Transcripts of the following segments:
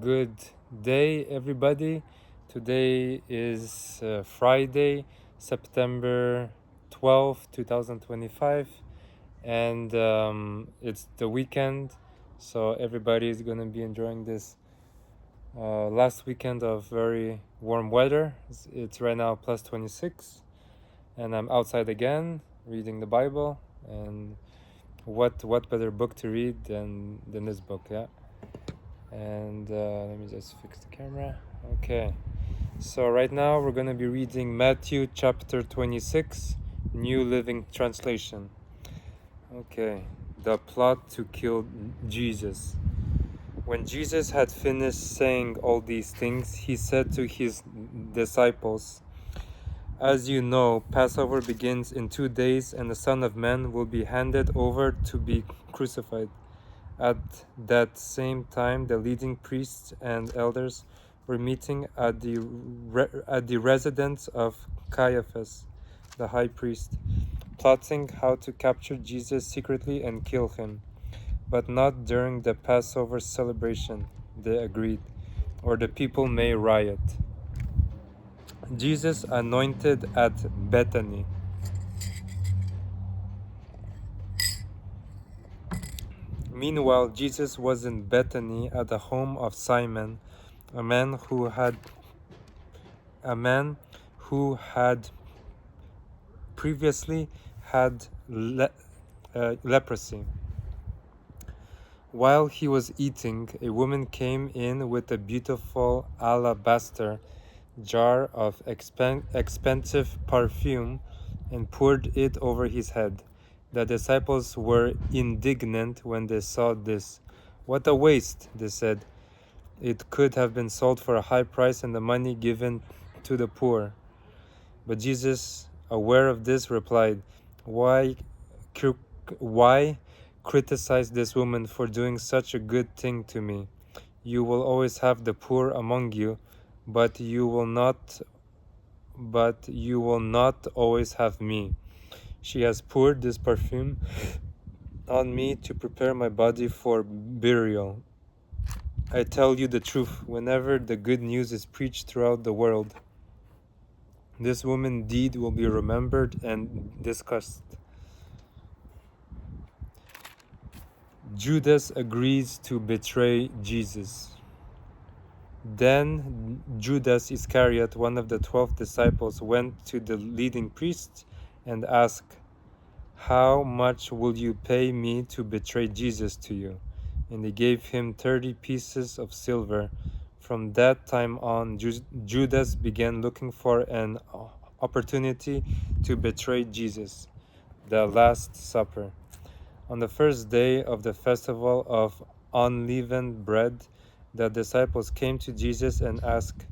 Good day, everybody. Today is Friday, September 12th, 2025, and it's the weekend, so everybody is going to be enjoying this last weekend of very warm weather. It's right now plus 26, and I'm outside again reading the Bible. And what better book to read than this book, yeah? And let me just fix the camera. Okay, so right now we're going to be reading Matthew chapter 26, New Living Translation. Okay, the plot to kill Jesus. When Jesus had finished saying all these things, he said to his disciples, "As you know, Passover begins in 2 days, and the Son of Man will be handed over to be crucified." At that same time, the leading priests and elders were meeting at the residence of Caiaphas, the high priest, plotting how to capture Jesus secretly and kill him, but not during the Passover celebration, they agreed, or the people may riot. Jesus anointed at Bethany. Meanwhile, Jesus was in Bethany at the home of Simon, a man who had previously had leprosy. While he was eating, a woman came in with a beautiful alabaster jar of expensive perfume and poured it over his head. The disciples were indignant when they saw this. "What a waste," they said. "It could have been sold for a high price and the money given to the poor." But Jesus, aware of this, replied, Why criticize this woman for doing such a good thing to me? You will always have the poor among you, but you will not always have me. She has poured this perfume on me to prepare my body for burial. I tell you the truth, whenever the good news is preached throughout the world, this woman's deed will be remembered and discussed. Judas agrees to betray Jesus. Then Judas Iscariot, one of the 12 disciples, went to the leading priests and asked, "How much will you pay me to betray Jesus to you?" And they gave him 30 pieces of silver. From that time on, Judas began looking for an opportunity to betray Jesus. The Last Supper. On the first day of the festival of unleavened bread, the disciples came to Jesus and asked,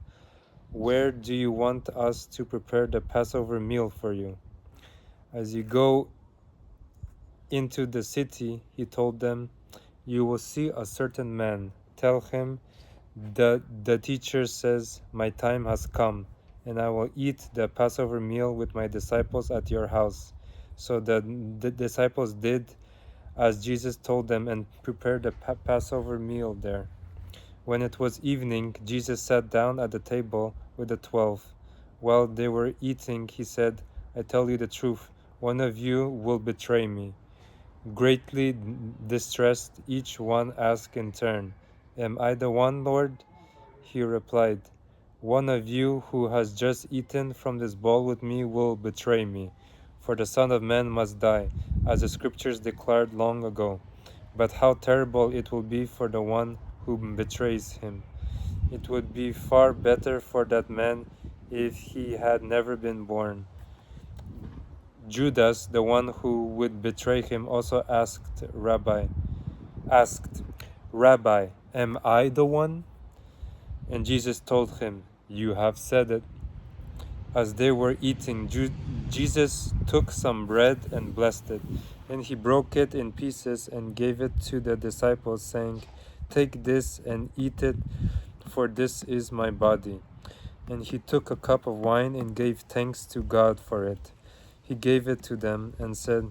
"Where do you want us to prepare the Passover meal for you?" "As you go into the city," he told them, "you will see a certain man. Tell him, the teacher says, 'My time has come, and I will eat the Passover meal with my disciples at your house.'" So the disciples did as Jesus told them and prepared the Passover meal there. When it was evening, Jesus sat down at the table with the 12. While they were eating, he said, "I tell you the truth, one of you will betray me." Greatly distressed, each one asked in turn, "Am I the one, Lord?" He replied, "One of you who has just eaten from this bowl with me will betray me. For the Son of Man must die, as the Scriptures declared long ago. But how terrible it will be for the one who betrays him. It would be far better for that man if he had never been born." Judas, the one who would betray him, also asked, "Rabbi, am I the one?" And Jesus told him, "You have said it." As they were eating, Jesus took some bread and blessed it. Then he broke it in pieces and gave it to the disciples, saying, "Take this and eat it, for this is my body." And he took a cup of wine and gave thanks to God for it. He gave it to them and said,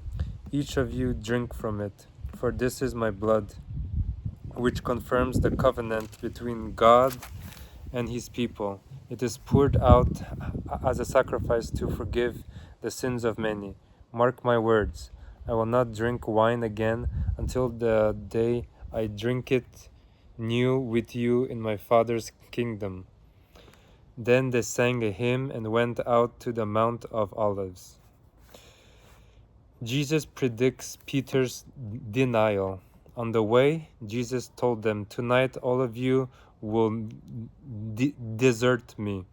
"Each of you drink from it, for this is my blood which confirms the covenant between God and his people. It is poured out as a sacrifice to forgive the sins of many. Mark my words, I will not drink wine again until the day I drink it new with you in my Father's kingdom. Then they sang a hymn and went out to the Mount of Olives. Jesus predicts Peter's denial. On the way, Jesus told them, "Tonight all of you will desert me.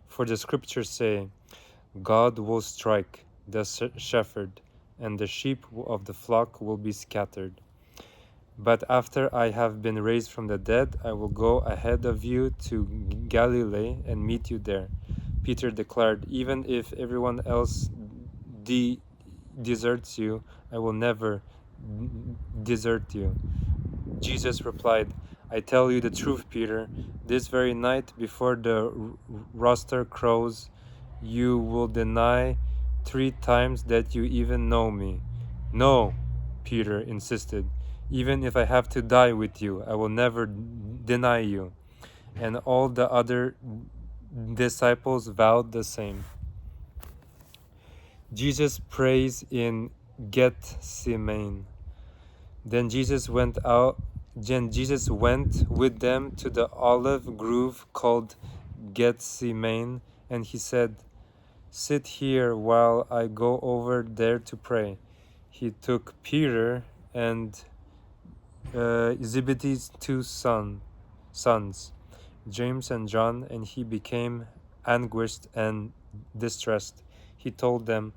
For the scriptures say, God will strike the shepherd, and the sheep of the flock will be scattered. But after I have been raised from the dead, I will go ahead of you to Galilee and meet you there." Peter declared, "Even if everyone else deserts you, I will never desert you." Jesus replied, "I tell you the truth, Peter. This very night, before the rooster crows, you will deny 3 times that you even know me." "No," Peter insisted. "Even if I have to die with you, I will never deny you." And all the other disciples vowed the same. Jesus prays in Gethsemane. Then Jesus went with them to the olive grove called Gethsemane, and he said, "Sit here while I go over there to pray." He took Peter and Zebedee's 2 sons, James and John, and he became anguished and distressed. He told them,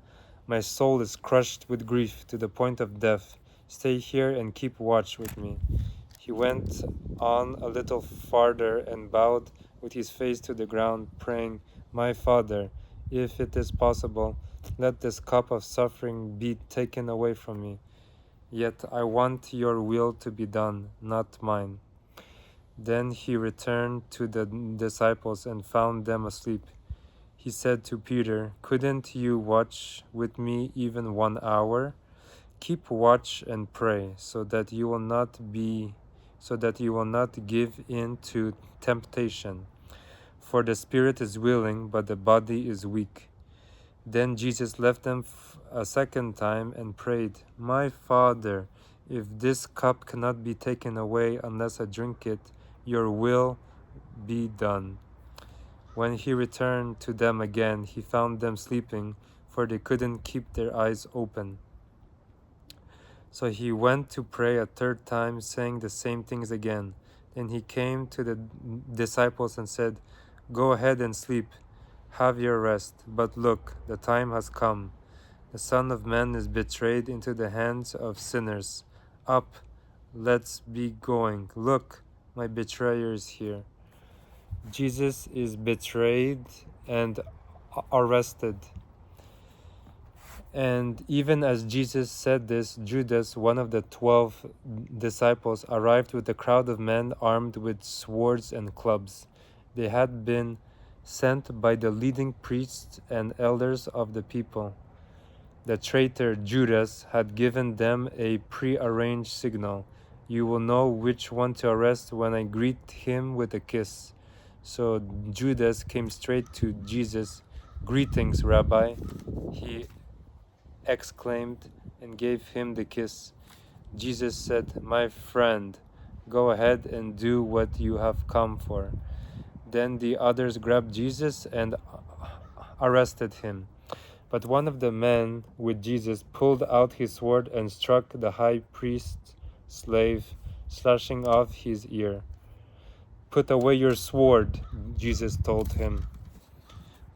"My soul is crushed with grief to the point of death. Stay here and keep watch with me." He went on a little farther and bowed with his face to the ground, praying, "My Father, if it is possible, let this cup of suffering be taken away from me. Yet I want your will to be done, not mine." Then he returned to the disciples and found them asleep. He said to Peter, "Couldn't you watch with me even 1 hour? Keep watch and pray, so that you will not give in to temptation. For the spirit is willing, but the body is weak." Then Jesus left them a second time and prayed, "My Father, if this cup cannot be taken away unless I drink it, your will be done." When he returned to them again, he found them sleeping, for they couldn't keep their eyes open. So he went to pray a third time, saying the same things again. Then he came to the disciples and said, "Go ahead and sleep. Have your rest. But look, the time has come. The Son of Man is betrayed into the hands of sinners. Up, let's be going. Look, my betrayer is here." Jesus is betrayed and arrested. And even as Jesus said this, Judas, one of the 12 disciples, arrived with a crowd of men armed with swords and clubs. They had been sent by the leading priests and elders of the people. The traitor Judas had given them a pre-arranged signal. "You will know which one to arrest when I greet him with a kiss." So Judas came straight to Jesus. "Greetings, Rabbi," he exclaimed, and gave him the kiss. Jesus said, "My friend, go ahead and do what you have come for." Then the others grabbed Jesus and arrested him. But one of the men with Jesus pulled out his sword and struck the high priest's slave, slashing off his ear. "Put away your sword," Jesus told him.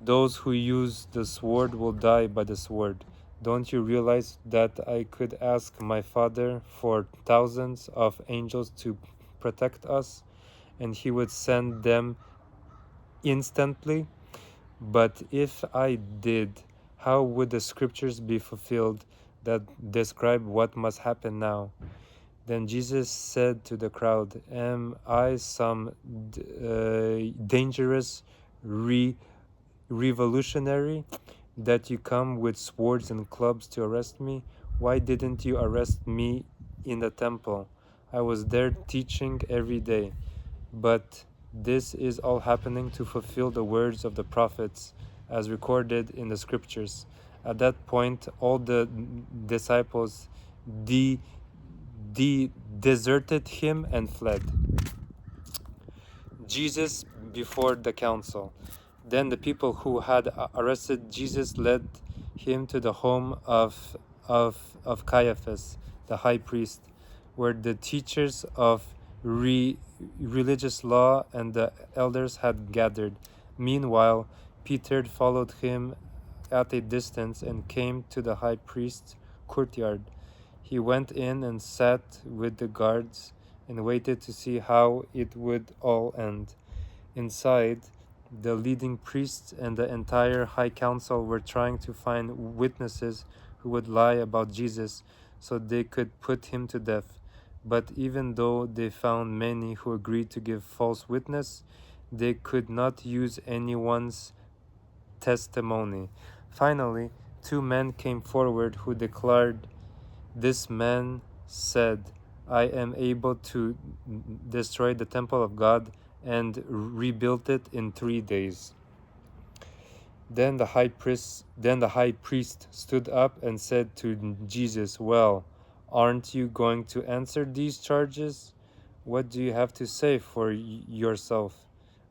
"Those who use the sword will die by the sword. Don't you realize that I could ask my Father for thousands of angels to protect us, and he would send them instantly? But if I did, how would the scriptures be fulfilled that describe what must happen now?" Then Jesus said to the crowd, "Am I some dangerous revolutionary that you come with swords and clubs to arrest me? Why didn't you arrest me in the temple? I was there teaching every day. But this is all happening to fulfill the words of the prophets, as recorded in the scriptures. At that point, all the disciples deserted him and fled. Jesus before the council. Then the people who had arrested Jesus led him to the home of Caiaphas, the high priest, where the teachers of religious law and the elders had gathered. Meanwhile, Peter followed him at a distance and came to the high priest's courtyard. He went in and sat with the guards and waited to see how it would all end. Inside, the leading priests and the entire high council were trying to find witnesses who would lie about Jesus so they could put him to death. But even though they found many who agreed to give false witness, they could not use anyone's testimony. Finally, two men came forward who declared, "This man said, I am able to destroy the temple of God and rebuild it in 3 days." Then the high priest stood up and said to Jesus, "Well, aren't you going to answer these charges? What do you have to say for yourself?"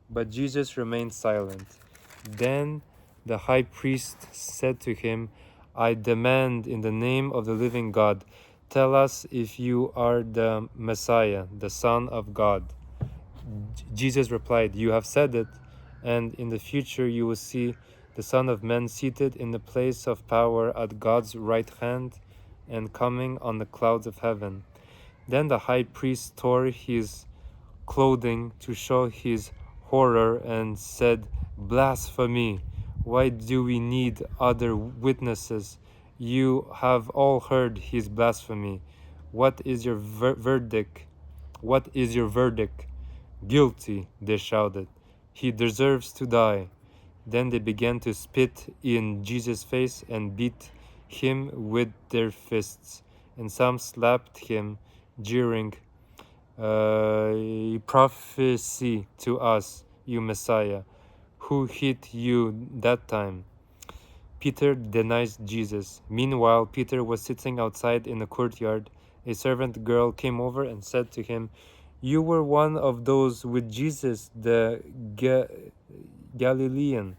But Jesus remained silent. Then the high priest said to him, "I demand in the name of the living God, tell us if you are the Messiah, the Son of God." Jesus replied, "You have said it, and in the future you will see the Son of Man seated in the place of power at God's right hand and coming on the clouds of heaven." Then the high priest tore his clothing to show his horror and said, "Blasphemy! Why do we need other witnesses? You have all heard his blasphemy. What is your verdict? What is your verdict?" "Guilty," they shouted. "He deserves to die." Then they began to spit in Jesus' face and beat him with their fists, and some slapped him, jeering, "Prophesy to us, you Messiah. Who hit you that time?" Peter denies Jesus. Meanwhile, Peter was sitting outside in the courtyard. A servant girl came over and said to him, "You were one of those with Jesus, the Galilean."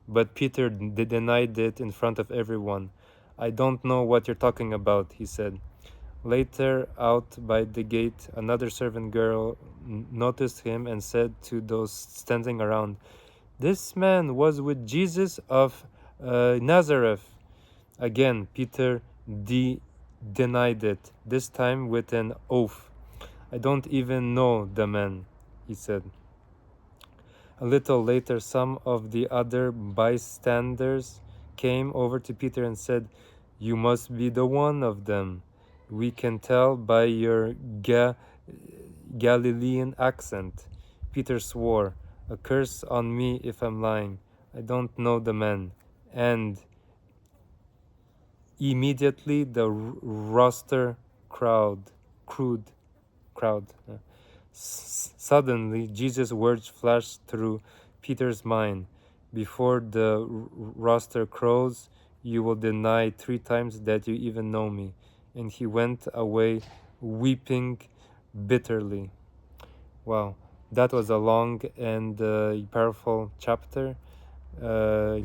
But Peter denied it in front of everyone. "I don't know what you're talking about," he said. Later, out by the gate, another servant girl noticed him and said to those standing around, "This man was with Jesus of Nazareth." Again, Peter denied it, this time with an oath. "I don't even know the man," he said. A little later, some of the other bystanders came over to Peter and said, "You must be the one of them. We can tell by your Galilean accent." Peter swore, "A curse on me if I'm lying. I don't know the man." And immediately the roster crowd. Suddenly, Jesus' words flashed through Peter's mind. "Before the rooster crows, you will deny 3 times that you even know me." And he went away weeping bitterly. Wow, that was a long and powerful chapter,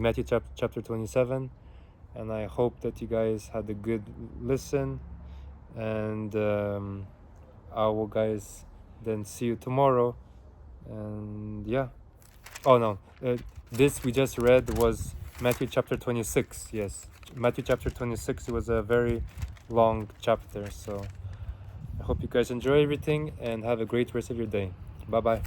Matthew chapter 27. And I hope that you guys had a good listen. And I will guys then see you tomorrow. And yeah. Oh no, this we just read was Matthew chapter 26. Yes, Matthew chapter 26. It was a very long chapter. So I hope you guys enjoy everything and have a great rest of your day. Bye bye.